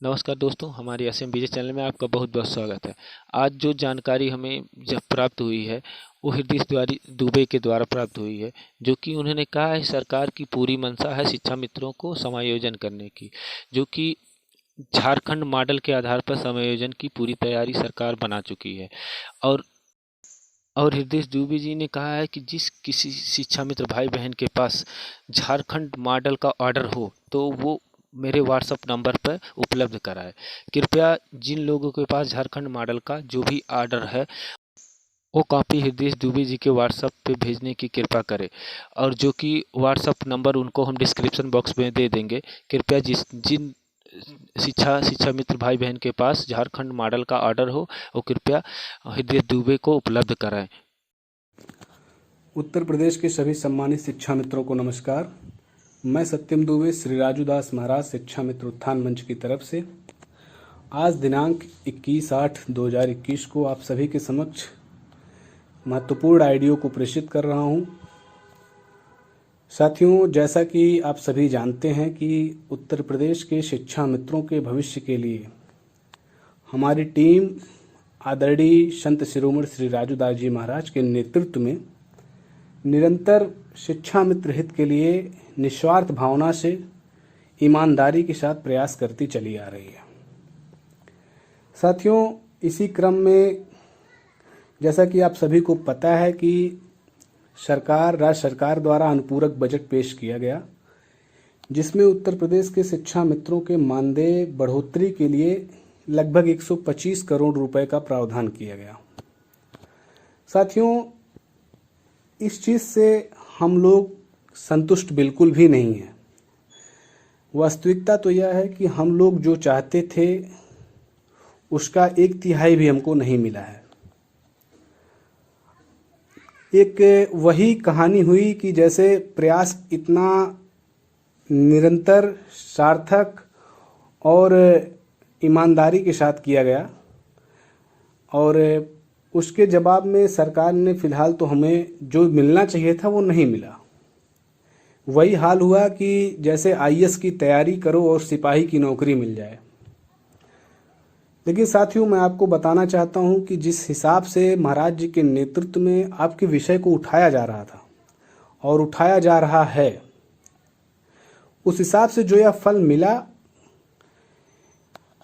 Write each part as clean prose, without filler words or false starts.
नमस्कार दोस्तों, हमारे एस एम बीजे चैनल में आपका बहुत बहुत स्वागत है। आज जो जानकारी हमें जब प्राप्त हुई है वो हृदय दुबे के द्वारा प्राप्त हुई है, जो कि उन्होंने कहा है सरकार की पूरी मंशा है शिक्षा मित्रों को समायोजन करने की, जो कि झारखंड मॉडल के आधार पर समायोजन की पूरी तैयारी सरकार बना चुकी है। और और हृदय दुबे जी ने कहा है कि जिस किसी शिक्षा मित्र भाई बहन के पास झारखंड मॉडल का ऑर्डर हो तो वो मेरे व्हाट्सएप नंबर पर उपलब्ध कराए। कृपया जिन लोगों के पास झारखंड मॉडल का जो भी ऑर्डर है वो कॉपी हृदय दुबे जी के व्हाट्सएप पे भेजने की कृपा करें, और जो कि व्हाट्सएप नंबर उनको हम डिस्क्रिप्शन बॉक्स में दे देंगे। कृपया जिन शिक्षा मित्र भाई बहन के पास झारखंड मॉडल का ऑर्डर हो वो कृपया हृदय दुबे को उपलब्ध कराएं। उत्तर प्रदेश के सभी सम्मानित शिक्षा मित्रों को नमस्कार। मैं सत्यम दुबे श्री राजू दास महाराज शिक्षा मित्र उत्थान मंच की तरफ से आज दिनांक 21/8/2021 को आप सभी के समक्ष महत्वपूर्ण ऑडियो को प्रेषित कर रहा हूं। साथियों, जैसा कि आप सभी जानते हैं कि उत्तर प्रदेश के शिक्षा मित्रों के भविष्य के लिए हमारी टीम आदरणीय संत शिरोमणि श्री राजू दास जी महाराज के नेतृत्व में निरंतर शिक्षा मित्र हित के लिए निस्वार्थ भावना से ईमानदारी के साथ प्रयास करती चली आ रही है। साथियों, इसी क्रम में जैसा कि आप सभी को पता है कि राज्य सरकार द्वारा अनुपूरक बजट पेश किया गया, जिसमें उत्तर प्रदेश के शिक्षा मित्रों के मानदेय बढ़ोतरी के लिए लगभग 125 करोड़ रुपए का प्रावधान किया गया। साथियों, इस चीज़ से हम लोग संतुष्ट बिल्कुल भी नहीं हैं। वास्तविकता तो यह है कि हम लोग जो चाहते थे उसका 1/3 भी हमको नहीं मिला है। एक वही कहानी हुई कि जैसे प्रयास इतना निरंतर, सार्थक और ईमानदारी के साथ किया गया और उसके जवाब में सरकार ने फिलहाल तो हमें जो मिलना चाहिए था वो नहीं मिला। वही हाल हुआ कि जैसे आईएएस की तैयारी करो और सिपाही की नौकरी मिल जाए। लेकिन साथियों, मैं आपको बताना चाहता हूं कि जिस हिसाब से महाराज जी के नेतृत्व में आपके विषय को उठाया जा रहा था और उठाया जा रहा है, उस हिसाब से जो यह फल मिला,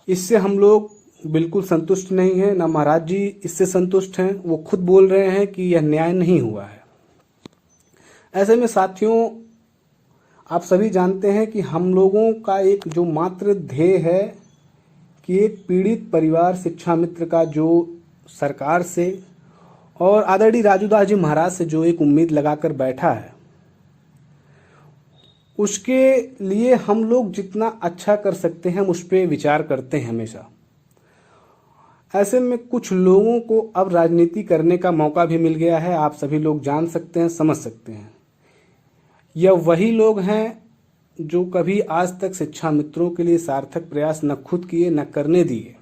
इससे हम लोग बिल्कुल संतुष्ट नहीं है। ना महाराज जी इससे संतुष्ट हैं। वो खुद बोल रहे हैं कि यह न्याय नहीं हुआ है। ऐसे में साथियों, आप सभी जानते हैं कि हम लोगों का एक जो मात्र ध्येय है कि एक पीड़ित परिवार शिक्षा मित्र का जो सरकार से और आदरणीय राजूदास जी महाराज से जो एक उम्मीद लगाकर बैठा है, उसके लिए हम लोग जितना अच्छा कर सकते हैं हम उस पर विचार करते हैं हमेशा। ऐसे में कुछ लोगों को अब राजनीति करने का मौका भी मिल गया है। आप सभी लोग जान सकते हैं, समझ सकते हैं। यह वही लोग हैं जो कभी आज तक शिक्षा मित्रों के लिए सार्थक प्रयास न खुद किए न करने दिए,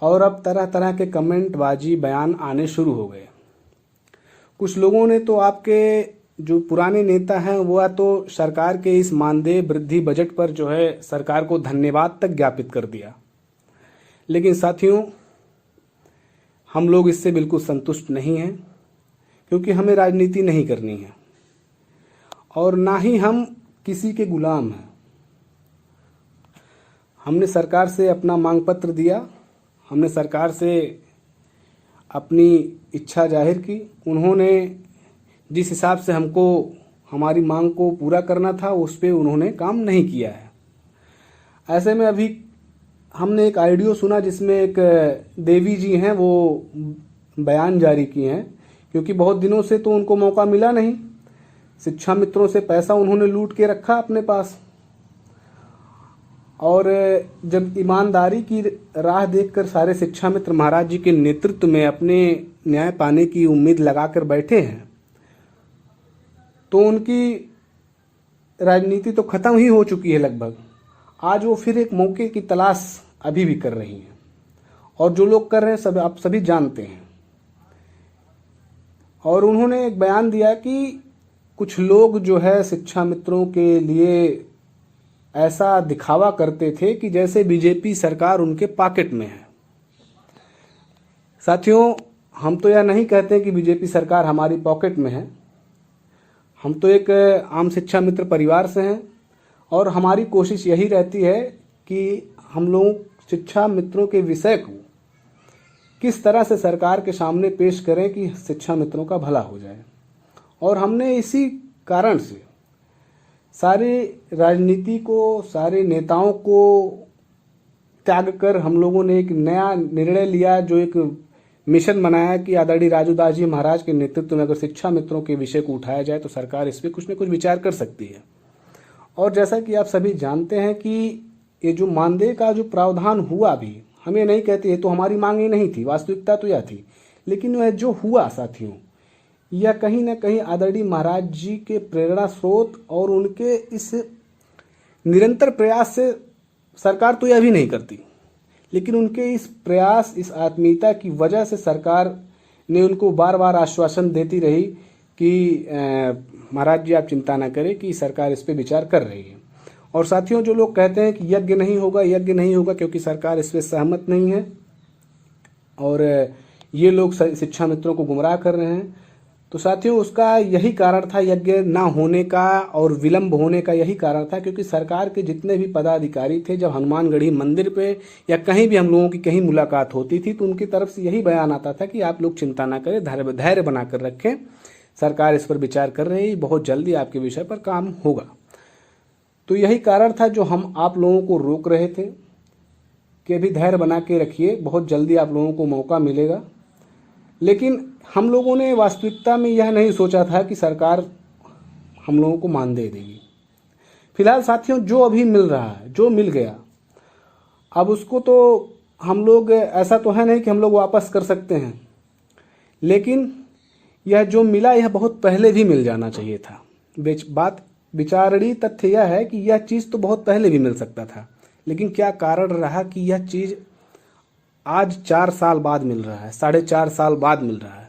और अब तरह तरह के कमेंट बाजी बयान आने शुरू हो गए। कुछ लोगों ने तो आपके जो पुराने नेता हैं वह तो सरकार के इस मानदेय वृद्धि बजट पर जो है सरकार को धन्यवाद तक ज्ञापित कर दिया। लेकिन साथियों, हम लोग इससे बिल्कुल संतुष्ट नहीं हैं, क्योंकि हमें राजनीति नहीं करनी है और ना ही हम किसी के गुलाम हैं। हमने सरकार से अपना मांग पत्र दिया, हमने सरकार से अपनी इच्छा जाहिर की। उन्होंने जिस हिसाब से हमको हमारी मांग को पूरा करना था उस पर उन्होंने काम नहीं किया है। ऐसे में अभी हमने एक ऑडियो सुना जिसमें एक देवी जी हैं, वो बयान जारी किए हैं, क्योंकि बहुत दिनों से तो उनको मौका मिला नहीं। शिक्षा मित्रों से पैसा उन्होंने लूट के रखा अपने पास, और जब ईमानदारी की राह देखकर सारे शिक्षा मित्र महाराज जी के नेतृत्व में अपने न्याय पाने की उम्मीद लगाकर बैठे हैं, तो उनकी राजनीति तो खत्म ही हो चुकी है लगभग। आज वो फिर एक मौके की तलाश अभी भी कर रही हैं, और जो लोग कर रहे हैं सब आप सभी जानते हैं। और उन्होंने एक बयान दिया कि कुछ लोग जो है शिक्षा मित्रों के लिए ऐसा दिखावा करते थे कि जैसे बीजेपी सरकार उनके पॉकेट में है। साथियों, हम तो यह नहीं कहते कि बीजेपी सरकार हमारी पॉकेट में है। हम तो एक आम शिक्षा मित्र परिवार से हैं और हमारी कोशिश यही रहती है कि हम लोग शिक्षा मित्रों के विषय को किस तरह से सरकार के सामने पेश करें कि शिक्षा मित्रों का भला हो जाए। और हमने इसी कारण से सारी राजनीति को, सारे नेताओं को त्याग कर हम लोगों ने एक नया निर्णय लिया, जो एक मिशन बनाया कि आदरणीय राजू दास जी महाराज के नेतृत्व में अगर शिक्षा मित्रों के विषय को उठाया जाए तो सरकार इस पर कुछ न कुछ विचार कर सकती है। और जैसा कि आप सभी जानते हैं कि ये जो मानदेय का जो प्रावधान हुआ, भी हम ये नहीं कहते ये तो हमारी मांग ही नहीं थी, वास्तविकता तो यह थी, लेकिन वह जो हुआ साथियों, यह कहीं ना कहीं आदरणीय महाराज जी के प्रेरणा स्रोत और उनके इस निरंतर प्रयास से, सरकार तो यह भी नहीं करती, लेकिन उनके इस प्रयास, इस आत्मीयता की वजह से सरकार ने उनको बार बार आश्वासन देती रही कि महाराज जी आप चिंता ना करें कि सरकार इस पे विचार कर रही है। और साथियों, जो लोग कहते हैं कि यज्ञ नहीं होगा क्योंकि सरकार इस पे सहमत नहीं है और ये लोग शिक्षा मित्रों को गुमराह कर रहे हैं, तो साथियों उसका यही कारण था, यज्ञ ना होने का और विलंब होने का यही कारण था, क्योंकि सरकार के जितने भी पदाधिकारी थे, जब हनुमानगढ़ी मंदिर पे या कहीं भी हम लोगों की कहीं मुलाकात होती थी तो उनकी तरफ से यही बयान आता था कि आप लोग चिंता ना करें, धैर्य बनाकर रखें, सरकार इस पर विचार कर रही है, बहुत जल्दी आपके विषय पर काम होगा। तो यही कारण था जो हम आप लोगों को रोक रहे थे कि अभी धैर्य बना के रखिए, बहुत जल्दी आप लोगों को मौका मिलेगा। लेकिन हम लोगों ने वास्तविकता में यह नहीं सोचा था कि सरकार हम लोगों को मानदेय देगी। फिलहाल साथियों, जो अभी मिल रहा है, जो मिल गया, अब उसको तो हम लोग, ऐसा तो है नहीं कि हम लोग वापस कर सकते हैं, लेकिन यह जो मिला यह बहुत पहले भी मिल जाना चाहिए था। बात विचारणीय तथ्य यह है कि यह चीज़ तो बहुत पहले भी मिल सकता था, लेकिन क्या कारण रहा कि यह चीज़ आज 4 साल बाद मिल रहा है, 4.5 साल बाद मिल रहा है।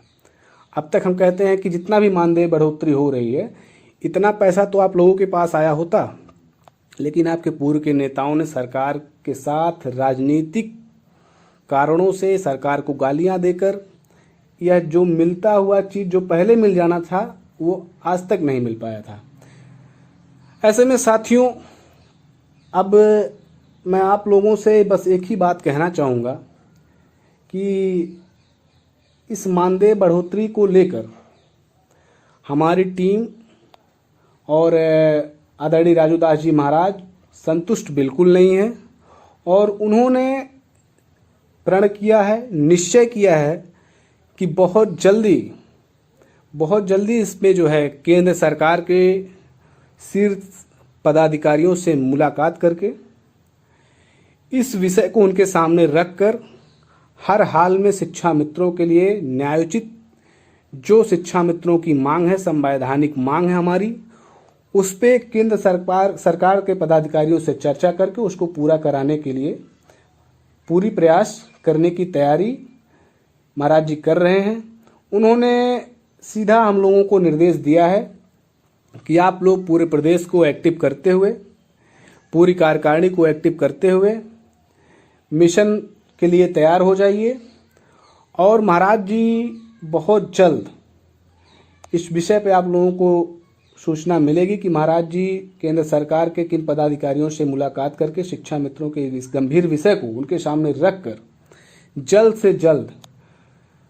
अब तक हम कहते हैं कि जितना भी मानदेय बढ़ोतरी हो रही है, इतना पैसा तो आप लोगों के पास आया होता, लेकिन आपके पूर्व के नेताओं ने सरकार के साथ राजनीतिक कारणों से सरकार को गालियां देकर यह जो मिलता हुआ चीज़ जो पहले मिल जाना था वो आज तक नहीं मिल पाया था। ऐसे में साथियों, अब मैं आप लोगों से बस एक ही बात कहना चाहूँगा कि इस मानदेय बढ़ोतरी को लेकर हमारी टीम और आदरणीय राजू दास जी महाराज संतुष्ट बिल्कुल नहीं है और उन्होंने प्रण किया है, निश्चय किया है कि बहुत जल्दी इसमें जो है केंद्र सरकार के शीर्ष पदाधिकारियों से मुलाकात करके इस विषय को उनके सामने रखकर हर हाल में शिक्षा मित्रों के लिए न्यायोचित जो शिक्षा मित्रों की मांग है, संवैधानिक मांग है हमारी, उस पे केंद्र सरकार के पदाधिकारियों से चर्चा करके उसको पूरा कराने के लिए पूरी प्रयास करने की तैयारी महाराज जी कर रहे हैं। उन्होंने सीधा हम लोगों को निर्देश दिया है कि आप लोग पूरे प्रदेश को एक्टिव करते हुए, पूरी कार्यकारिणी को एक्टिव करते हुए मिशन के लिए तैयार हो जाइए और महाराज जी बहुत जल्द इस विषय पे आप लोगों को सूचना मिलेगी कि महाराज जी केंद्र सरकार के किन पदाधिकारियों से मुलाकात करके शिक्षा मित्रों के इस गंभीर विषय को उनके सामने रखकर जल्द से जल्द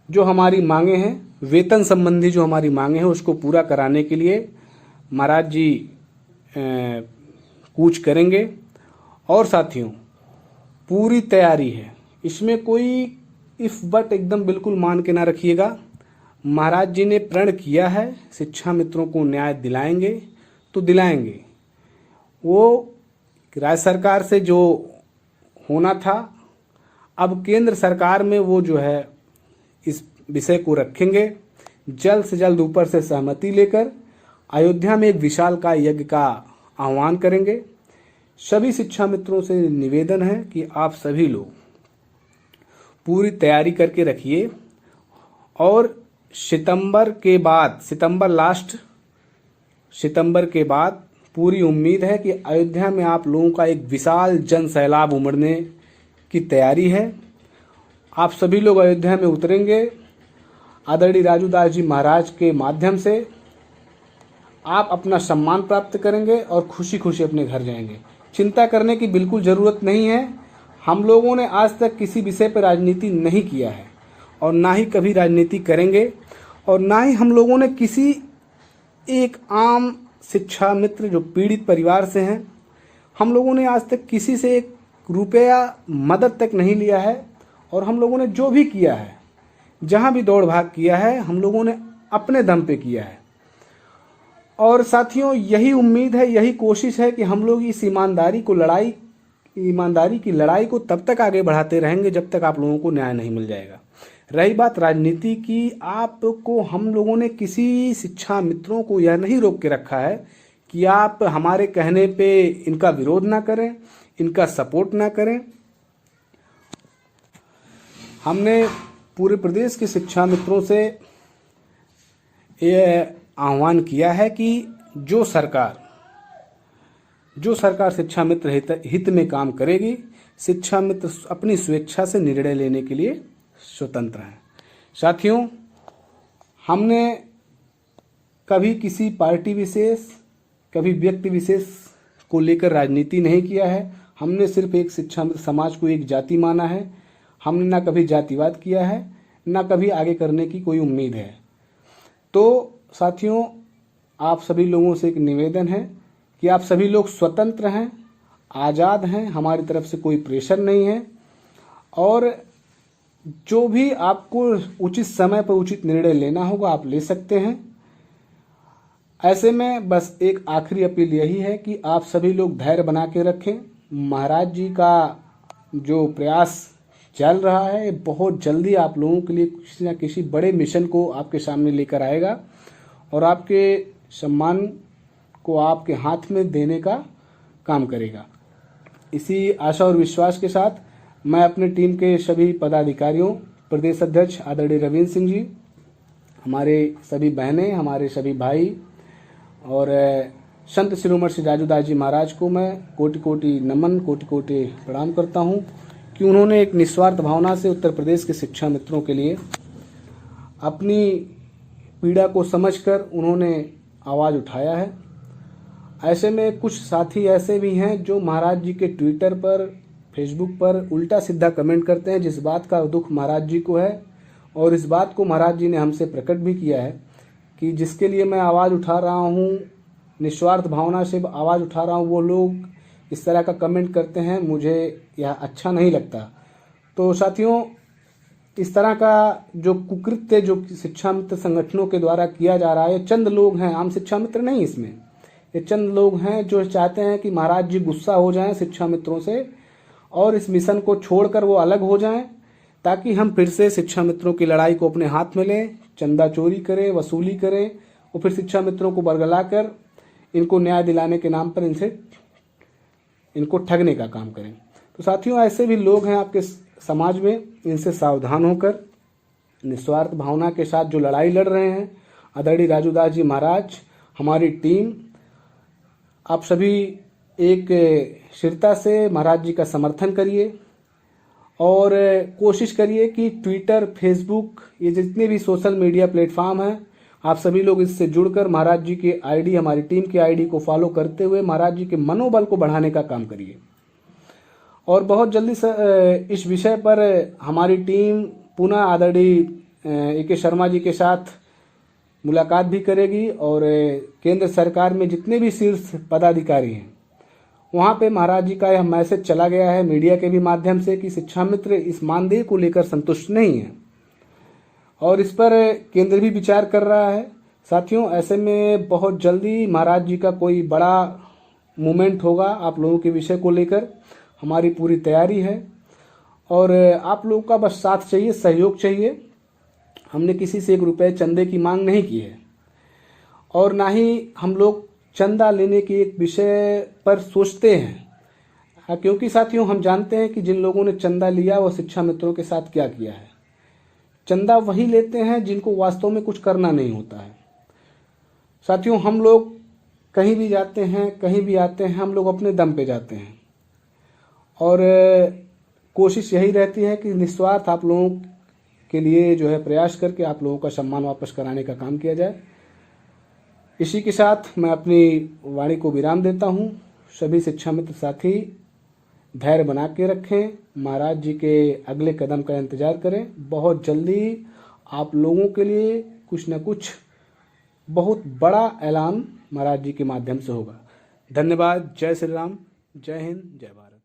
जो हमारी मांगे हैं, वेतन संबंधी जो हमारी मांगे हैं, उसको पूरा कराने के लिए महाराज जी कूच करेंगे। और साथियों, पूरी तैयारी है, इसमें कोई इफ बट एकदम बिल्कुल मान के ना रखिएगा। महाराज जी ने प्रण किया है शिक्षा मित्रों को न्याय दिलाएंगे तो दिलाएंगे। वो राज्य सरकार से जो होना था, अब केंद्र सरकार में वो जो है इस विषय को रखेंगे, जल्द से जल्द ऊपर से सहमति लेकर अयोध्या में एक विशालकाय यज्ञ का आह्वान करेंगे। सभी शिक्षा मित्रों से निवेदन है कि आप सभी लोग पूरी तैयारी करके रखिए और सितंबर के बाद पूरी उम्मीद है कि अयोध्या में आप लोगों का एक विशाल जन सैलाब उमड़ने की तैयारी है। आप सभी लोग अयोध्या में उतरेंगे। आदरणीय राजू दास जी महाराज के माध्यम से आप अपना सम्मान प्राप्त करेंगे और खुशी खुशी अपने घर जाएंगे। चिंता करने की बिल्कुल ज़रूरत नहीं है। हम लोगों ने आज तक किसी विषय पर राजनीति नहीं किया है और ना ही कभी राजनीति करेंगे, और ना ही हम लोगों ने किसी एक आम शिक्षा मित्र जो पीड़ित परिवार से हैं, हम लोगों ने आज तक किसी से एक रुपया मदद तक नहीं लिया है। और हम लोगों ने जो भी किया है, जहां भी दौड़ भाग किया है, हम लोगों ने अपने दम पे किया है। और साथियों, यही उम्मीद है, यही कोशिश है कि हम लोग इस ईमानदारी की लड़ाई को तब तक आगे बढ़ाते रहेंगे जब तक आप लोगों को न्याय नहीं मिल जाएगा। रही बात राजनीति की, आपको हम लोगों ने किसी शिक्षा मित्रों को यह नहीं रोक के रखा है कि आप हमारे कहने पे इनका विरोध ना करें, इनका सपोर्ट ना करें। हमने पूरे प्रदेश के शिक्षा मित्रों से ये आह्वान किया है कि जो सरकार शिक्षा मित्र हित में काम करेगी, शिक्षा मित्र अपनी स्वेच्छा से निर्णय लेने के लिए स्वतंत्र हैं। साथियों, हमने कभी किसी पार्टी विशेष, कभी व्यक्ति विशेष को लेकर राजनीति नहीं किया है। हमने सिर्फ एक शिक्षा मित्र समाज को एक जाति माना है। हमने ना कभी जातिवाद किया है, ना कभी आगे करने की कोई उम्मीद है। तो साथियों, आप सभी लोगों से एक निवेदन है कि आप सभी लोग स्वतंत्र हैं, आज़ाद हैं, हमारी तरफ से कोई प्रेशर नहीं है, और जो भी आपको उचित समय पर उचित निर्णय लेना होगा आप ले सकते हैं। ऐसे में बस एक आखिरी अपील यही है कि आप सभी लोग धैर्य बना के रखें। महाराज जी का जो प्रयास चल रहा है बहुत जल्दी आप लोगों के लिए किसी न किसी बड़े मिशन को आपके सामने लेकर आएगा और आपके सम्मान को आपके हाथ में देने का काम करेगा। इसी आशा और विश्वास के साथ मैं अपने टीम के सभी पदाधिकारियों, प्रदेश अध्यक्ष आदरणीय रविंद्र सिंह जी, हमारे सभी बहनें, हमारे सभी भाई और संत शिरोमणि श्री राजू दास जी महाराज को मैं कोटि कोटि नमन, कोटि कोटि प्रणाम करता हूं कि उन्होंने एक निस्वार्थ भावना से उत्तर प्रदेश के शिक्षा मित्रों के लिए अपनी पीड़ा को समझकर उन्होंने आवाज़ उठाया है। ऐसे में कुछ साथी ऐसे भी हैं जो महाराज जी के ट्विटर पर, फेसबुक पर उल्टा सीधा कमेंट करते हैं, जिस बात का दुख महाराज जी को है और इस बात को महाराज जी ने हमसे प्रकट भी किया है कि जिसके लिए मैं आवाज़ उठा रहा हूँ, निस्वार्थ भावना से आवाज़ उठा रहा हूँ, वो लोग इस तरह का कमेंट करते हैं, मुझे यह अच्छा नहीं लगता। तो साथियों, इस तरह का जो कुकृत्य जो शिक्षा मित्र संगठनों के द्वारा किया जा रहा है, चंद लोग हैं, आम शिक्षा मित्र नहीं, इसमें ये चंद लोग हैं जो चाहते हैं कि महाराज जी गुस्सा हो जाएं शिक्षा मित्रों से और इस मिशन को छोड़कर वो अलग हो जाएं, ताकि हम फिर से शिक्षा मित्रों की लड़ाई को अपने हाथ में लें, चंदा चोरी करें, वसूली करें और फिर शिक्षा मित्रों को बरगलाकर इनको न्याय दिलाने के नाम पर इनको ठगने का काम करें। तो साथियों, ऐसे भी लोग हैं आपके समाज में, इनसे सावधान होकर निस्वार्थ भावना के साथ जो लड़ाई लड़ रहे हैं आदरणीय राजू दास जी महाराज, हमारी टीम, आप सभी एक स्थिरता से महाराज जी का समर्थन करिए और कोशिश करिए कि ट्विटर, फेसबुक, ये जितने भी सोशल मीडिया प्लेटफॉर्म हैं, आप सभी लोग इससे जुड़कर महाराज जी के आईडी, हमारी टीम की आईडी को फॉलो करते हुए महाराज जी के मनोबल को बढ़ाने का काम करिए। और बहुत जल्दी इस विषय पर हमारी टीम पुनः आदरणीय ए.के. शर्मा जी के साथ मुलाकात भी करेगी और केंद्र सरकार में जितने भी शीर्ष पदाधिकारी हैं वहाँ पे महाराज जी का यह मैसेज चला गया है मीडिया के भी माध्यम से कि शिक्षा मित्र इस मानदेय को लेकर संतुष्ट नहीं है और इस पर केंद्र भी विचार कर रहा है। साथियों, ऐसे में बहुत जल्दी महाराज जी का कोई बड़ा मूवमेंट होगा आप लोगों के विषय को लेकर। हमारी पूरी तैयारी है और आप लोगों का बस साथ चाहिए, सहयोग चाहिए। हमने किसी से 1 रुपये चंदे की मांग नहीं की है और ना ही हम लोग चंदा लेने के एक विषय पर सोचते हैं, क्योंकि साथियों हम जानते हैं कि जिन लोगों ने चंदा लिया वो शिक्षा मित्रों के साथ क्या किया है। चंदा वही लेते हैं जिनको वास्तव में कुछ करना नहीं होता है। साथियों, हम लोग कहीं भी जाते हैं, कहीं भी आते हैं, हम लोग अपने दम पे जाते हैं और कोशिश यही रहती है कि निस्वार्थ आप लोगों के लिए जो है प्रयास करके आप लोगों का सम्मान वापस कराने का काम किया जाए। इसी के साथ मैं अपनी वाणी को विराम देता हूँ। सभी शिक्षा मित्र साथी धैर्य बना के रखें, महाराज जी के अगले कदम का इंतजार करें। बहुत जल्दी आप लोगों के लिए कुछ न कुछ बहुत बड़ा ऐलान महाराज जी के माध्यम से होगा। धन्यवाद। जय श्री राम, जय हिंद, जय भारत।